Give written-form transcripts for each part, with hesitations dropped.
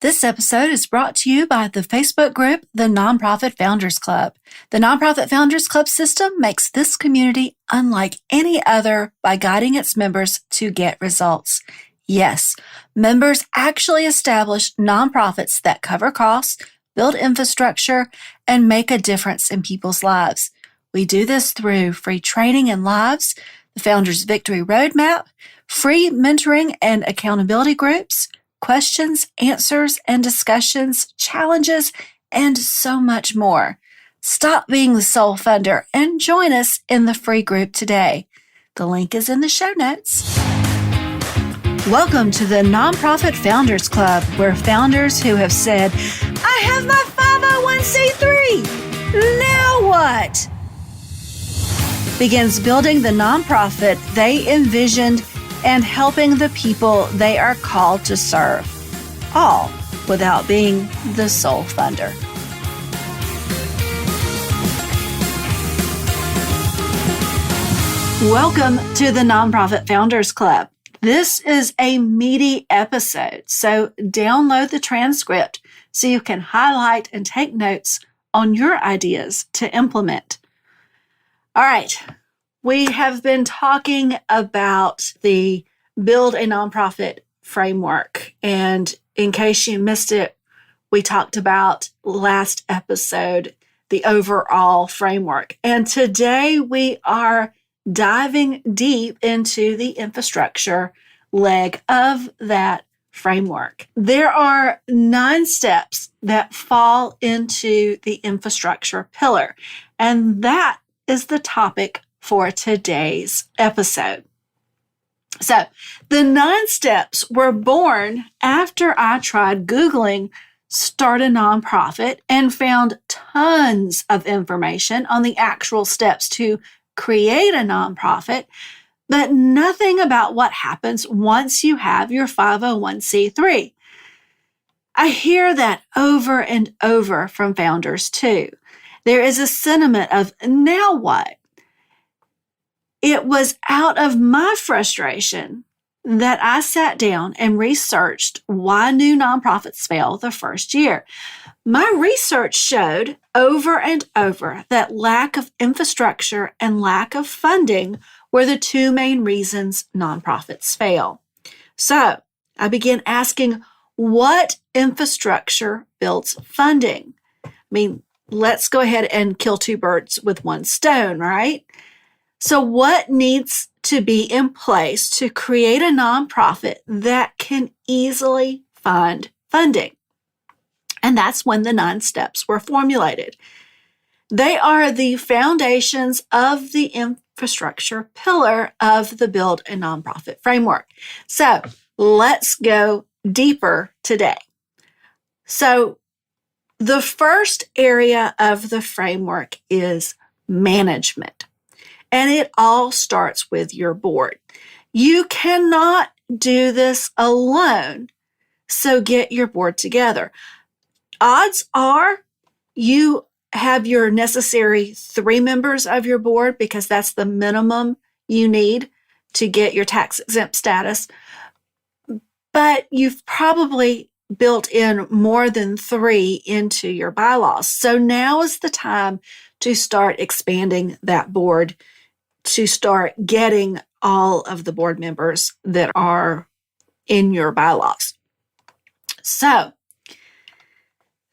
This episode is brought to you by the Facebook group, The Nonprofit Founders Club. The Nonprofit Founders Club system makes this community unlike any other by guiding its members to get results. Yes, members actually establish nonprofits that cover costs, build infrastructure, and make a difference in people's lives. We do this through free training and lives, the Founders Victory Roadmap, free mentoring and accountability groups, questions, answers, and discussions, challenges, and so much more. Stop being the sole funder and join us in the free group today. The link is in the show notes. Welcome to the Nonprofit Founders Club, where founders who have said, I have my 501c3, now what? Begins building the nonprofit they envisioned and helping the people they are called to serve, all without being the sole funder. Welcome to the Nonprofit Founders Club. This is a meaty episode, so download the transcript so you can highlight and take notes on your ideas to implement. All right. We have been talking about the Build a Nonprofit framework. And in case you missed it, we talked about last episode, the overall framework. And today we are diving deep into the infrastructure leg of that framework. There are 9 steps that fall into the infrastructure pillar. And that is the topic for today's episode. So, the 9 steps were born after I tried Googling start a nonprofit and found tons of information on the actual steps to create a nonprofit, but nothing about what happens once you have your 501c3. I hear that over and over from founders too. There is a sentiment of, now what? It was out of my frustration that I sat down and researched why new nonprofits fail the first year. My research showed over and over that lack of infrastructure and lack of funding were the 2 main reasons nonprofits fail. So I began asking, what infrastructure builds funding? Let's go ahead and kill 2 birds with 1 stone, right? So what needs to be in place to create a nonprofit that can easily find funding? And that's when the 9 steps were formulated. They are the foundations of the infrastructure pillar of the Build a Nonprofit framework. So let's go deeper today. So the first area of the framework is management. And it all starts with your board. You cannot do this alone, so get your board together. Odds are you have your necessary 3 members of your board because that's the minimum you need to get your tax-exempt status. But you've probably built in more than 3 into your bylaws. So now is the time to start expanding that board, to start getting all of the board members that are in your bylaws. So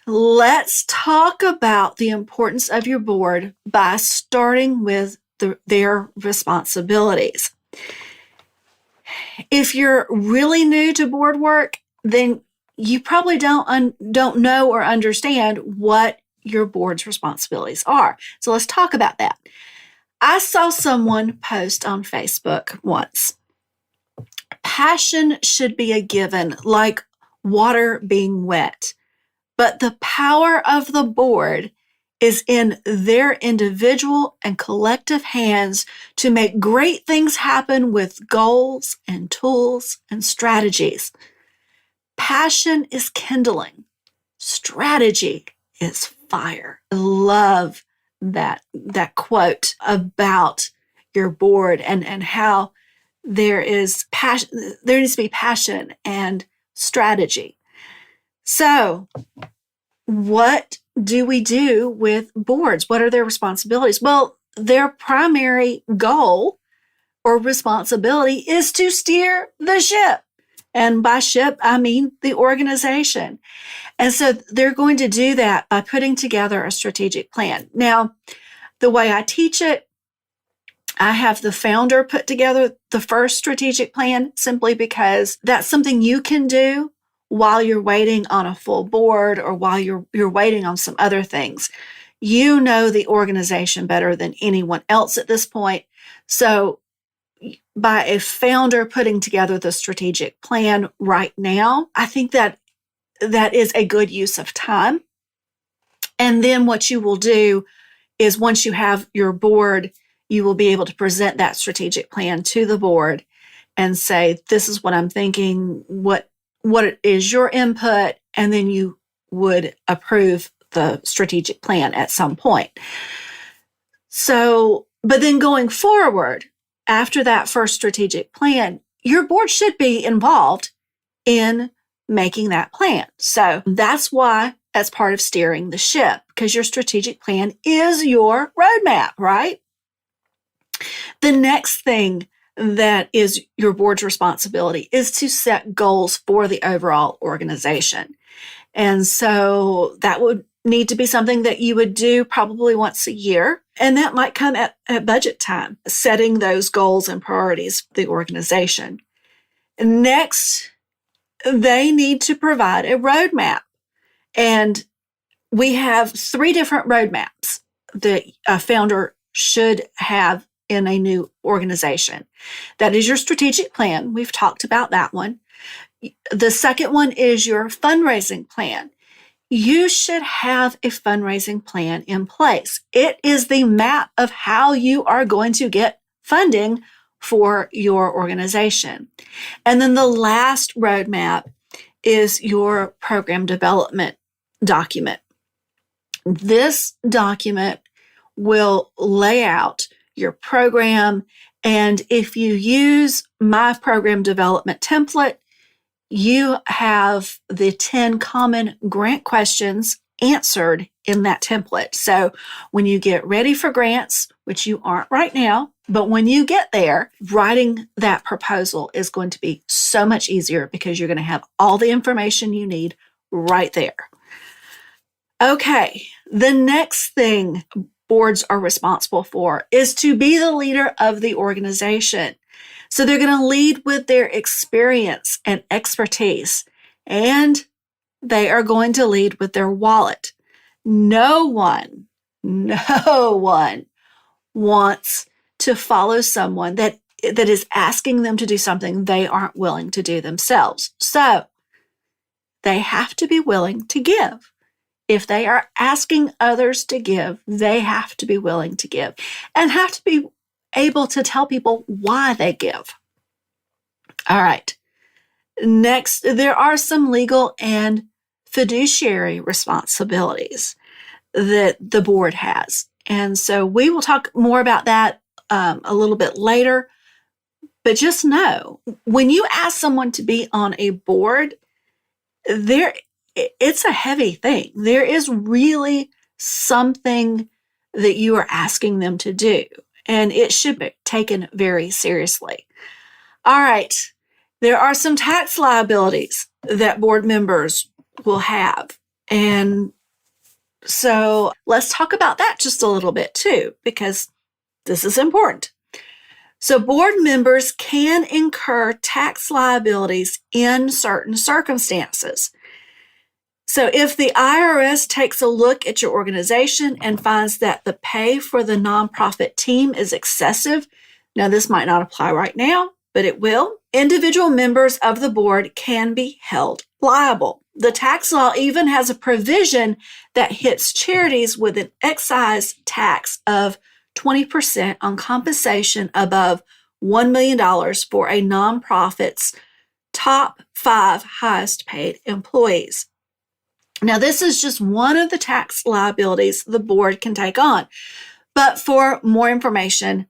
let's talk about the importance of your board by starting with their responsibilities. If you're really new to board work, then you probably don't know or understand what your board's responsibilities are. So let's talk about that. I saw someone post on Facebook once, passion should be a given, like water being wet, but the power of the board is in their individual and collective hands to make great things happen with goals and tools and strategies. Passion is kindling. Strategy is fire. I love that quote about your board and how there is passion. There needs to be passion and strategy. So, what do we do with boards? What are their responsibilities? Well, their primary goal or responsibility is to steer the ship. And by ship, I mean the organization. And so they're going to do that by putting together a strategic plan. Now, the way I teach it, I have the founder put together the first strategic plan simply because that's something you can do while you're waiting on a full board or while you're waiting on some other things. You know the organization better than anyone else at this point. So by a founder putting together the strategic plan right now, I think that is a good use of time. And then what you will do is once you have your board, you will be able to present that strategic plan to the board and say, this is what I'm thinking, what is your input, and then you would approve the strategic plan at some point. So, but then going forward, after that first strategic plan, your board should be involved in making that plan. So that's why, as part of steering the ship, because your strategic plan is your roadmap, right? The next thing that is your board's responsibility is to set goals for the overall organization. And so that would need to be something that you would do probably once a year. And that might come at budget time, setting those goals and priorities for the organization. Next, they need to provide a roadmap. And we have 3 different roadmaps that a founder should have in a new organization. That is your strategic plan. We've talked about that one. The second one is your fundraising plan. You should have a fundraising plan in place. It is the map of how you are going to get funding for your organization. And then the last roadmap is your program development document. This document will lay out your program, and if you use my program development template, you have the 10 common grant questions answered in that template. So when you get ready for grants, which you aren't right now, but when you get there, writing that proposal is going to be so much easier because you're going to have all the information you need right there. Okay, the next thing boards are responsible for is to be the leader of the organization. So they're going to lead with their experience and expertise, and they are going to lead with their wallet. No one wants to follow someone that is asking them to do something they aren't willing to do themselves. So they have to be willing to give. If they are asking others to give, they have to be willing to give and have to be able to tell people why they give. All right. Next, there are some legal and fiduciary responsibilities that the board has. And so we will talk more about that a little bit later. But just know, when you ask someone to be on a board, it's a heavy thing. There is really something that you are asking them to do, and it should be taken very seriously. All right. There are some tax liabilities that board members will have. And so let's talk about that just a little bit too, because this is important. So board members can incur tax liabilities in certain circumstances. So if the IRS takes a look at your organization and finds that the pay for the nonprofit team is excessive, now this might not apply right now, but it will, individual members of the board can be held liable. The tax law even has a provision that hits charities with an excise tax of 20% on compensation above $1 million for a nonprofit's top 5 highest paid employees. Now, this is just one of the tax liabilities the board can take on. But for more information,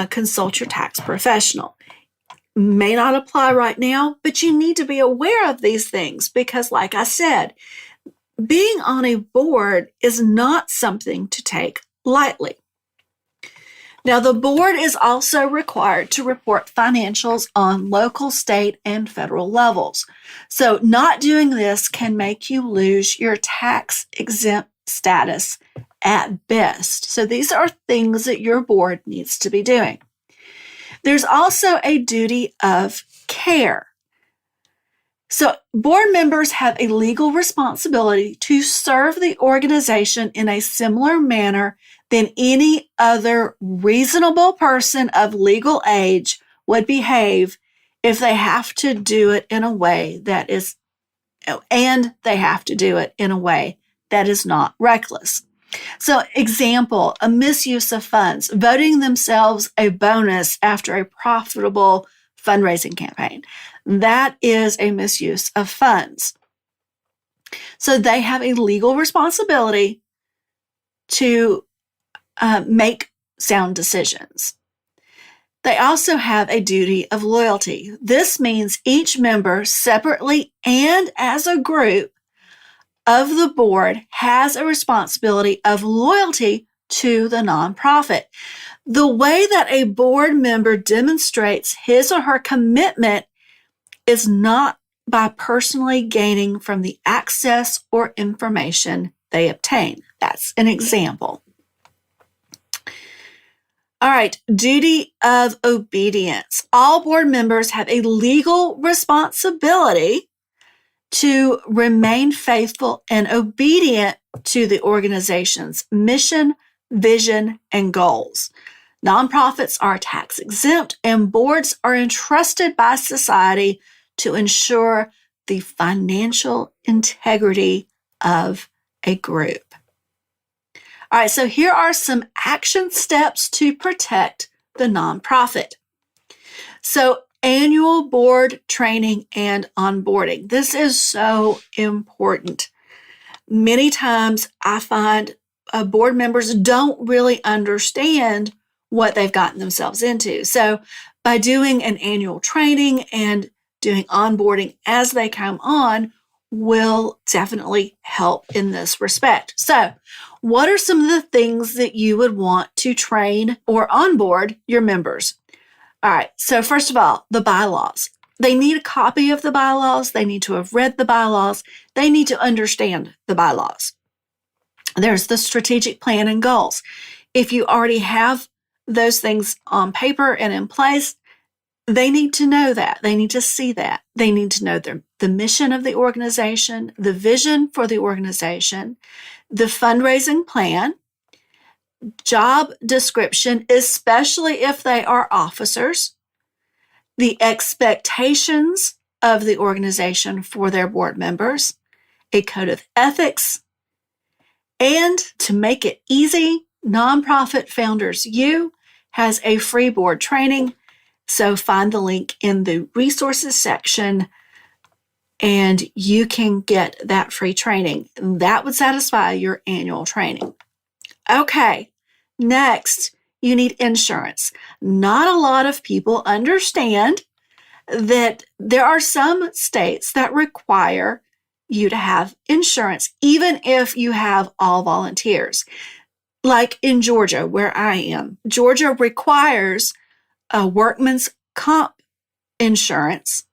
consult your tax professional. may not apply right now, but you need to be aware of these things because, like I said, being on a board is not something to take lightly. Now, the board is also required to report financials on local, state, and federal levels. So, not doing this can make you lose your tax exempt status at best. So, these are things that your board needs to be doing. There's also a duty of care. So, board members have a legal responsibility to serve the organization in a similar manner than any other reasonable person of legal age would behave if they have to do it in a way that is, and they have to do it in a way that is not reckless. So, example, a misuse of funds, voting themselves a bonus after a profitable fundraising campaign. That is a misuse of funds. So, they have a legal responsibility to make sound decisions. They also have a duty of loyalty. This means each member, separately and as a group of the board, has a responsibility of loyalty to the nonprofit. The way that a board member demonstrates his or her commitment is not by personally gaining from the access or information they obtain. That's an example. All right, duty of obedience. All board members have a legal responsibility to remain faithful and obedient to the organization's mission, vision, and goals. Nonprofits are tax exempt, and boards are entrusted by society to ensure the financial integrity of a group. All right, so here are some action steps to protect the nonprofit. So, annual board training and onboarding. This is so important. Many times I find board members don't really understand what they've gotten themselves into. So, by doing an annual training and doing onboarding as they come on will definitely help in this respect. So, what are some of the things that you would want to train or onboard your members? All right, so first of all, the bylaws. They need a copy of the bylaws. They need to have read the bylaws. They need to understand the bylaws. There's the strategic plan and goals. If you already have those things on paper and in place, they need to know that. They need to see that. They need to know the mission of the organization, the vision for the organization, the fundraising plan, job description, especially if they are officers, the expectations of the organization for their board members, a code of ethics, and to make it easy, Nonprofit Founders U has a free board training. So find the link in the resources section and you can get that free training. That would satisfy your annual training. Okay, next, you need insurance. Not a lot of people understand that there are some states that require you to have insurance, even if you have all volunteers. Like in Georgia, where I am, Georgia requires a workman's comp insurance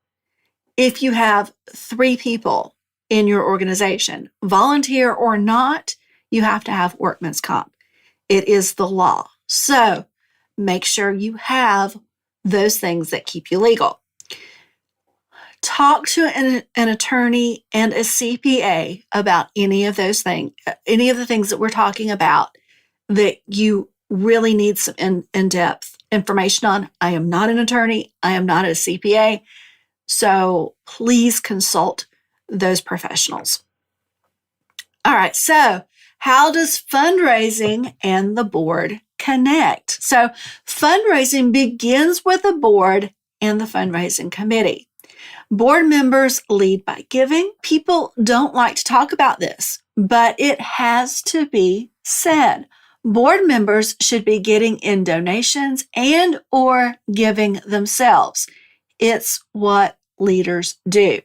if you have 3 people in your organization. Volunteer or not, you have to have workman's comp. It is the law. So make sure you have those things that keep you legal. Talk to an attorney and a CPA about any of those things, any of the things that we're talking about that you really need some in-depth information on. I am not an attorney. I am not a CPA. So please consult those professionals. All right. So how does fundraising and the board connect? So fundraising begins with the board and the fundraising committee. Board members lead by giving. People don't like to talk about this, but it has to be said. Board members should be getting in donations and or giving themselves. It's what leaders do.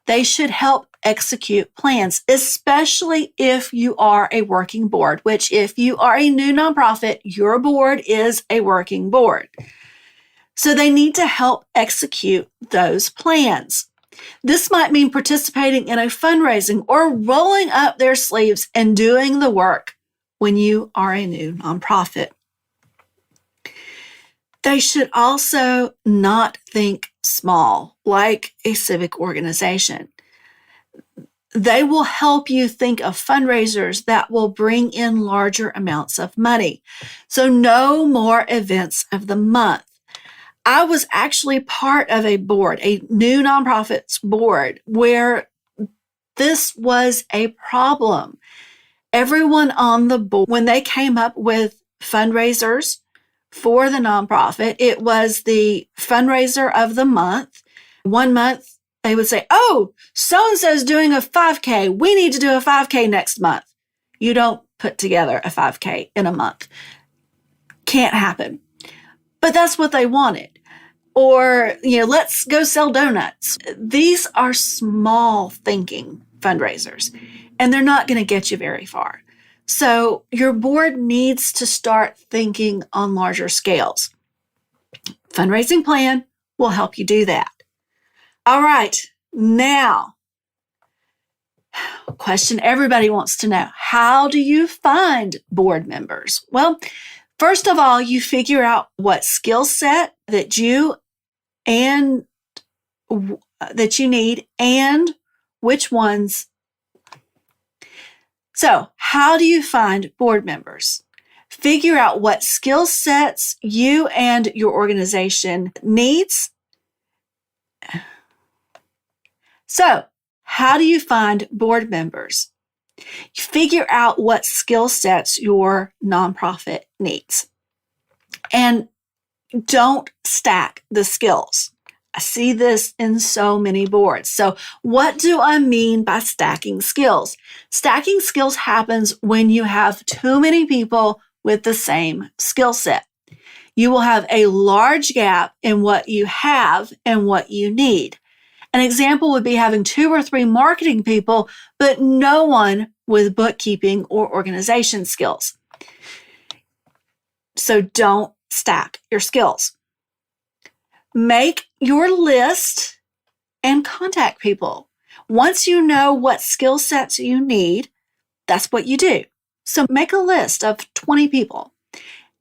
They should help execute plans, especially if you are a working board, which if you are a new nonprofit, your board is a working board. So they need to help execute those plans. This might mean participating in a fundraising or rolling up their sleeves and doing the work when you are a new nonprofit. They should also not think small, like a civic organization. They will help you think of fundraisers that will bring in larger amounts of money. So no more events of the month. I was actually part of a board, a new nonprofits board, where this was a problem. Everyone on the board, when they came up with fundraisers for the nonprofit, it was the fundraiser of the month. One month, they would say, oh, so-and-so is doing a 5K. We need to do a 5K next month. You don't put together a 5K in a month. Can't happen. But that's what they wanted. Or, let's go sell donuts. These are small thinking fundraisers, and they're not going to get you very far. So your board needs to start thinking on larger scales. Fundraising plan will help you do that. All right, now, a question everybody wants to know. How do you find board members? Well, first of all, you figure out what skill set that you need and which ones. So, how do you find board members? Figure out what skill sets you and your organization needs. So, how do you find board members? Figure out what skill sets your nonprofit needs. And don't stack the skills. I see this in so many boards. So what do I mean by stacking skills? Stacking skills happens when you have too many people with the same skill set. You will have a large gap in what you have and what you need. An example would be having 2 or 3 marketing people, but no one with bookkeeping or organization skills. So don't stack your skills. Make your list and contact people. Once you know what skill sets you need, that's what you do. So make a list of 20 people.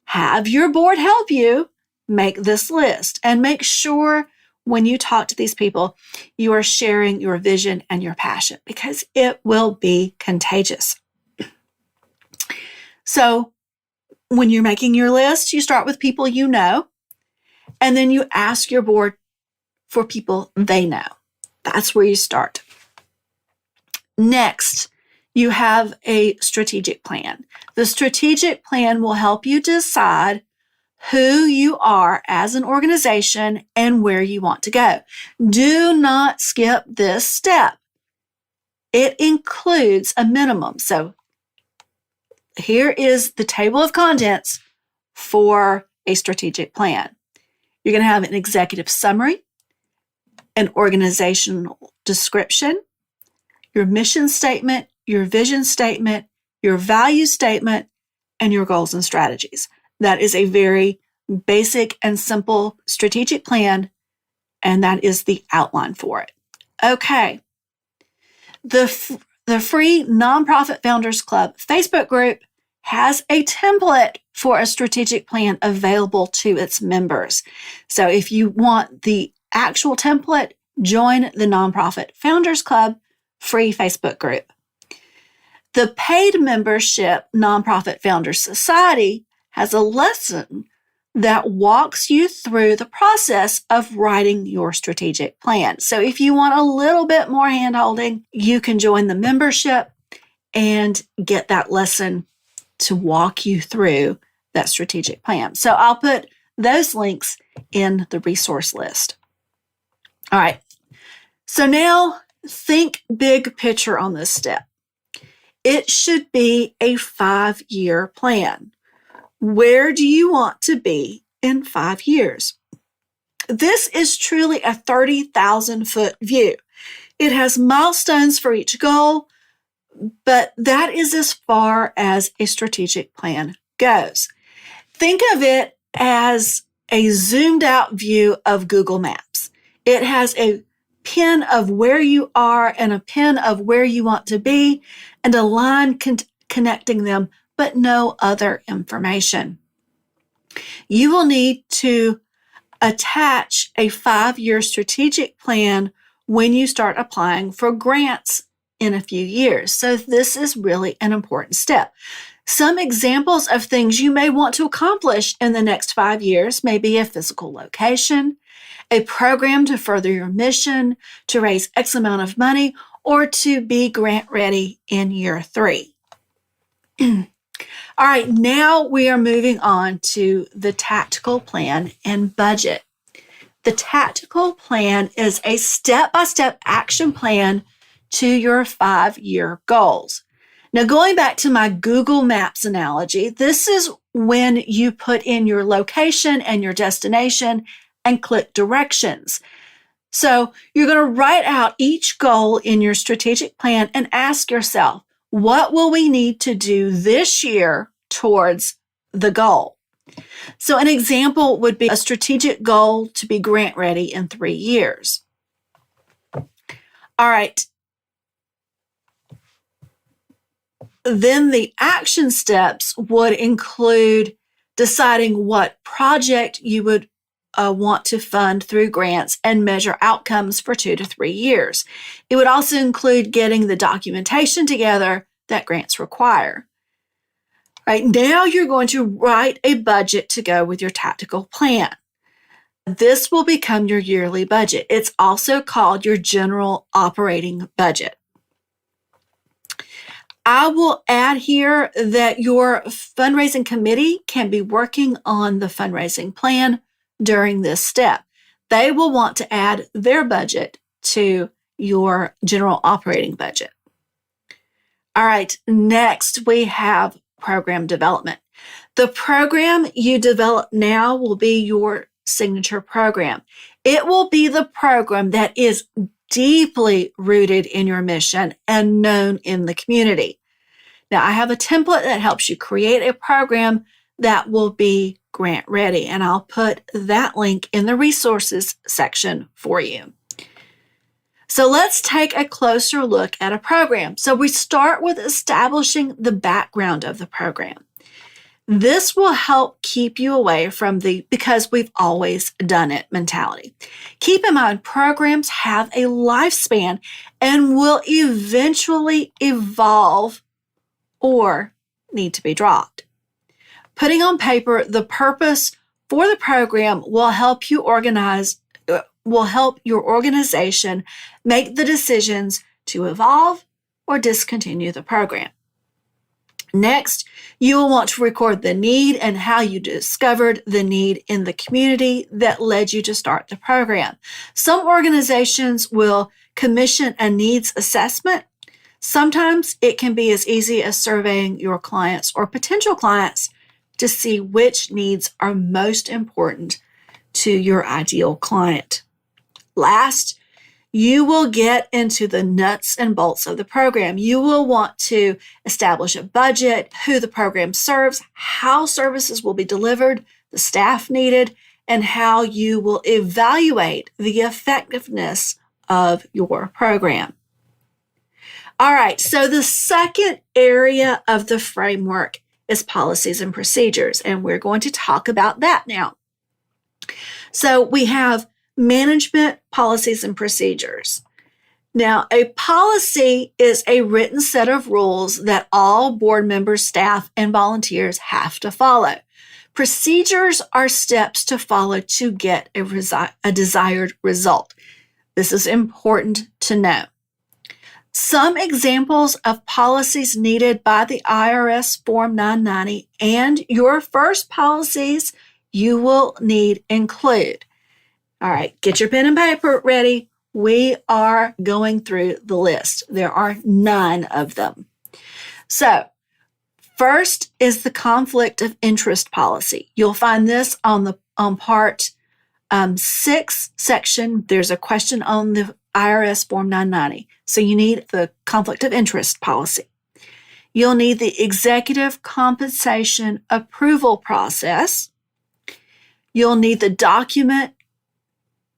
Have your board help you make this list and make sure when you talk to these people, you are sharing your vision and your passion because it will be contagious. So when you're making your list, you start with people you know, and then you ask your board for people they know. That's where you start. Next, you have a strategic plan. The strategic plan will help you decide who you are as an organization and where you want to go. Do not skip this step. It includes a minimum. So here is the table of contents for a strategic plan. You're going to have an executive summary, an organizational description, your mission statement, your vision statement, your value statement, and your goals and strategies. That is a very basic and simple strategic plan, and that is the outline for it. Okay. The free Nonprofit Founders Club Facebook group has a template for a strategic plan available to its members. So if you want the actual template, join the Nonprofit Founders Club free Facebook group. The paid membership Nonprofit Founders Society has a lesson that walks you through the process of writing your strategic plan. So if you want a little bit more handholding, you can join the membership and get that lesson to walk you through that strategic plan. So I'll put those links in the resource list. All right. So now think big picture on this step. It should be a 5-year plan. Where do you want to be in 5 years? This is truly a 30,000-foot view. It has milestones for each goal, but that is as far as a strategic plan goes. Think of it as a zoomed out view of Google Maps. It has a pin of where you are and a pin of where you want to be and a line connecting them, but no other information. You will need to attach a 5-year strategic plan when you start applying for grants in a few years. So this is really an important step. Some examples of things you may want to accomplish in the next 5 years may be a physical location, a program to further your mission, to raise X amount of money, or to be grant ready in year 3. All right, now we are moving on to the tactical plan and budget. The tactical plan is a step-by-step action plan to your 5-year goals. Now, going back to my Google Maps analogy, this is when you put in your location and your destination and click directions. So you're going to write out each goal in your strategic plan and ask yourself, what will we need to do this year towards the goal? So an example would be a strategic goal to be grant ready in 3 years. All right. Then the action steps would include deciding what project you would want to fund through grants and measure outcomes for 2 to 3 years. It would also include getting the documentation together that grants require. Right now, you're going to write a budget to go with your tactical plan. This will become your yearly budget. It's also called your general operating budget. I will add here that your fundraising committee can be working on the fundraising plan during this step. They will want to add their budget to your general operating budget. All right, next we have program development. The program you develop now will be your signature program. It will be the program that is deeply rooted in your mission and known in the community. Now, I have a template that helps you create a program that will be grant ready, and I'll put that link in the resources section for you. So let's take a closer look at a program. So we start with establishing the background of the program. This will help keep you away from the because we've always done it mentality. Keep in mind, programs have a lifespan and will eventually evolve or need to be dropped. Putting on paper the purpose for the program will help your organization make the decisions to evolve or discontinue the program. Next, you will want to record the need and how you discovered the need in the community that led you to start the program. Some organizations will commission a needs assessment. Sometimes it can be as easy as surveying your clients or potential clients to see which needs are most important to your ideal client. Last, you will get into the nuts and bolts of the program. You will want to establish a budget, who the program serves, how services will be delivered, the staff needed, and how you will evaluate the effectiveness of your program. All right, so the second area of the framework is policies and procedures, and we're going to talk about that now. So we have management policies and procedures. Now, a policy is a written set of rules that all board members, staff, and volunteers have to follow. Procedures are steps to follow to get a desired result. This is important to know. Some examples of policies needed by the IRS Form 990 and your first policies you will need include. All right, get your pen and paper ready. We are going through the list. There are 9 of them. So, first is the conflict of interest policy. You'll find this on part Sixth section, there's a question on the IRS Form 990. So you need the conflict of interest policy. You'll need the executive compensation approval process. You'll need the document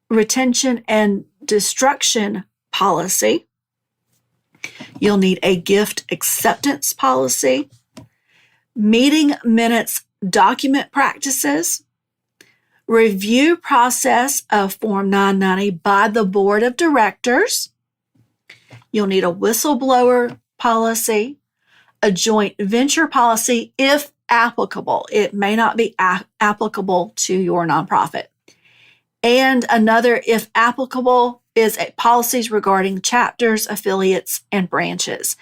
retention and destruction policy. You'll need a gift acceptance policy, meeting minutes document practices, review process of Form 990 by the board of directors. You'll need a whistleblower policy, a joint venture policy if applicable. It may not be applicable to your nonprofit. And another, if applicable, is policies regarding chapters, affiliates, and branches.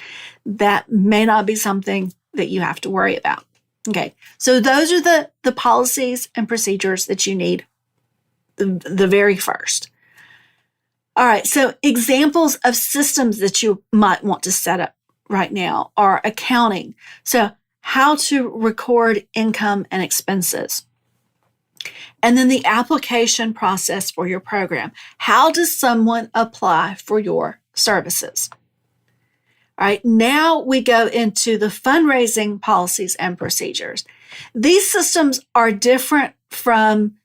That may not be something that you have to worry about. Okay, so those are the policies and procedures that you need, the very first. All right, so examples of systems that you might want to set up right now are accounting. So how to record income and expenses. And then the application process for your program. How does someone apply for your services? All right, now we go into the fundraising policies and procedures. These systems are different from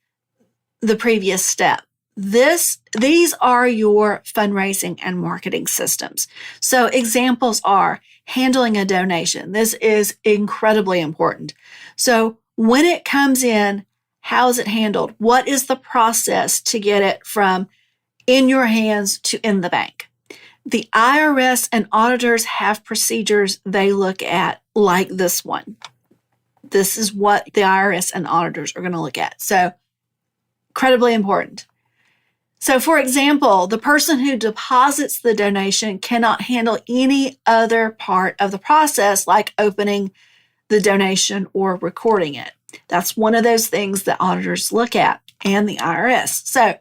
the previous step. These are your fundraising and marketing systems. So examples are handling a donation. This is incredibly important. So when it comes in, how is it handled? What is the process to get it from in your hands to in the bank? The IRS and auditors have procedures they look at like this one. This is what the IRS and auditors are going to look at. So incredibly important. So for example, the person who deposits the donation cannot handle any other part of the process like opening the donation or recording it. That's one of those things that auditors look at and the IRS. So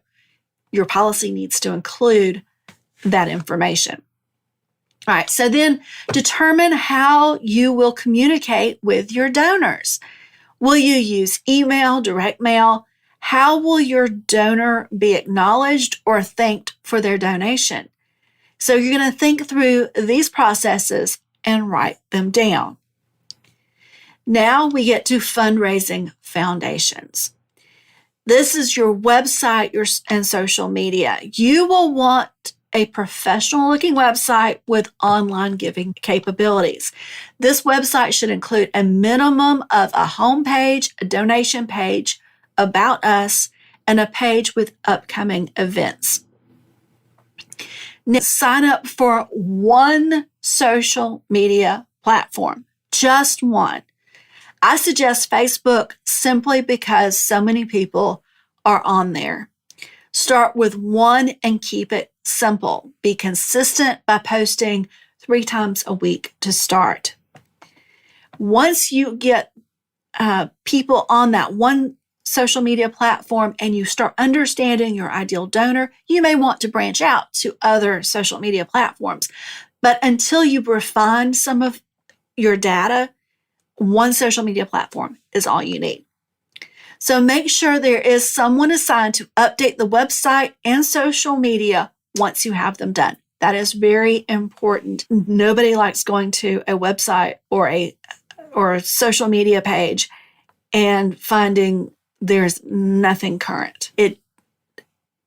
your policy needs to include that information. All right, so then determine how you will communicate with your donors. Will you use email, direct mail? How will your donor be acknowledged or thanked for their donation? So you're going to think through these processes and write them down. Now we get to fundraising foundations. This is your website and social media. You will want a professional looking website with online giving capabilities. This website should include a minimum of a homepage, a donation page, about us, and a page with upcoming events. Now, sign up for one social media platform, just one. I suggest Facebook simply because so many people are on there. Start with one and keep it simple. Be consistent by posting 3 times a week to start. Once you get people on that one social media platform and you start understanding your ideal donor, you may want to branch out to other social media platforms. But until you refine some of your data, one social media platform is all you need. So make sure there is someone assigned to update the website and social media once you have them done. That is very important. Nobody likes going to a website or a social media page and finding there's nothing current. It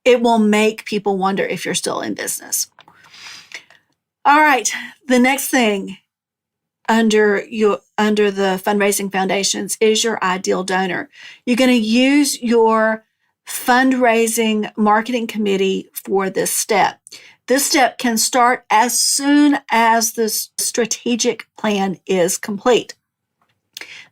will make people wonder if you're still in business. All right, the next thing under the fundraising foundations is your ideal donor. You're going to use your fundraising marketing committee for this step. This step can start as soon as the strategic plan is complete.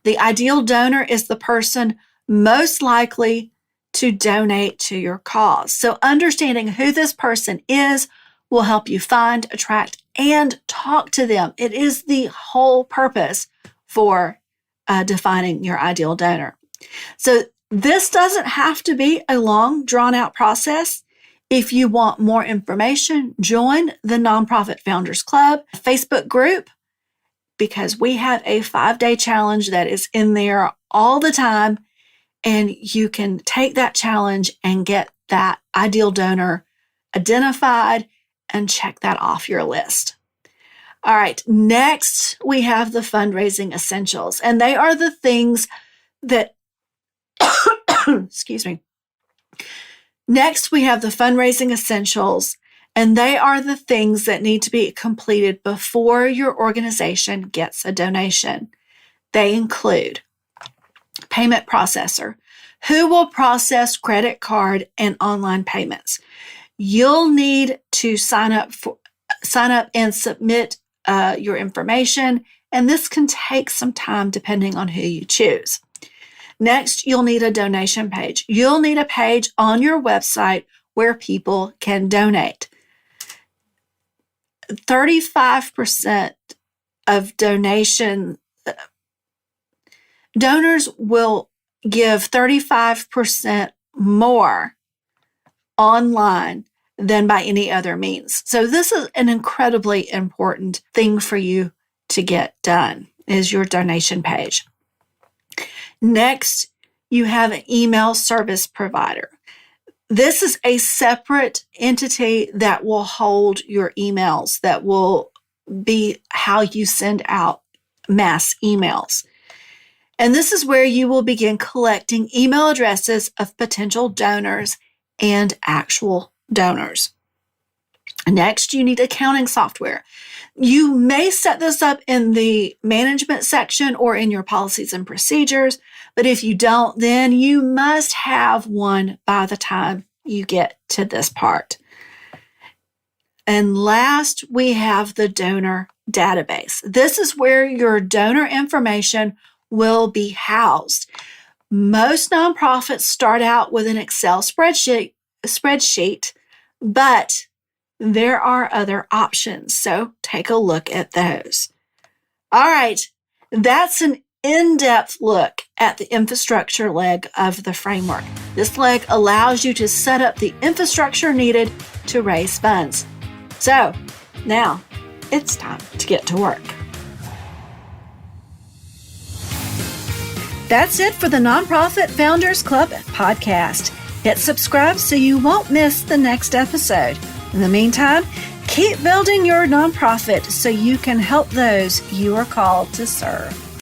The ideal donor is the person most likely to donate to your cause. So understanding who this person is will help you find, attract, and talk to them. It is the whole purpose for defining your ideal donor. So this doesn't have to be a long, drawn-out process. If you want more information, join the Nonprofit Founders Club Facebook group, because we have a 5-day challenge that is in there all the time. and you can take that challenge and get that ideal donor identified and check that off your list. All right, next we have the fundraising essentials, and they are the things that, excuse me. Next, we have the fundraising essentials, and they are the things that need to be completed before your organization gets a donation. They include payment processor, who will process credit card and online payments. You'll need to sign up and submit your information, and this can take some time depending on who you choose. Next, you'll need a donation page. You'll need a page on your website where people can donate. 35% of donors will give 35% more online than by any other means. So this is an incredibly important thing for you to get done, is your donation page. Next, you have an email service provider. This is a separate entity that will hold your emails, that will be how you send out mass emails. And this is where you will begin collecting email addresses of potential donors and actual donors. Next, you need accounting software. You may set this up in the management section or in your policies and procedures, but if you don't, then you must have one by the time you get to this part. And last, we have the donor database. This is where your donor information will be housed. Most nonprofits start out with an Excel spreadsheet, but there are other options, so take a look at those. All right, that's an in-depth look at the infrastructure leg of the framework. This leg allows you to set up the infrastructure needed to raise funds. So now it's time to get to work. That's it for the Nonprofit Founders Club podcast. Hit subscribe so you won't miss the next episode. In the meantime, keep building your nonprofit so you can help those you are called to serve.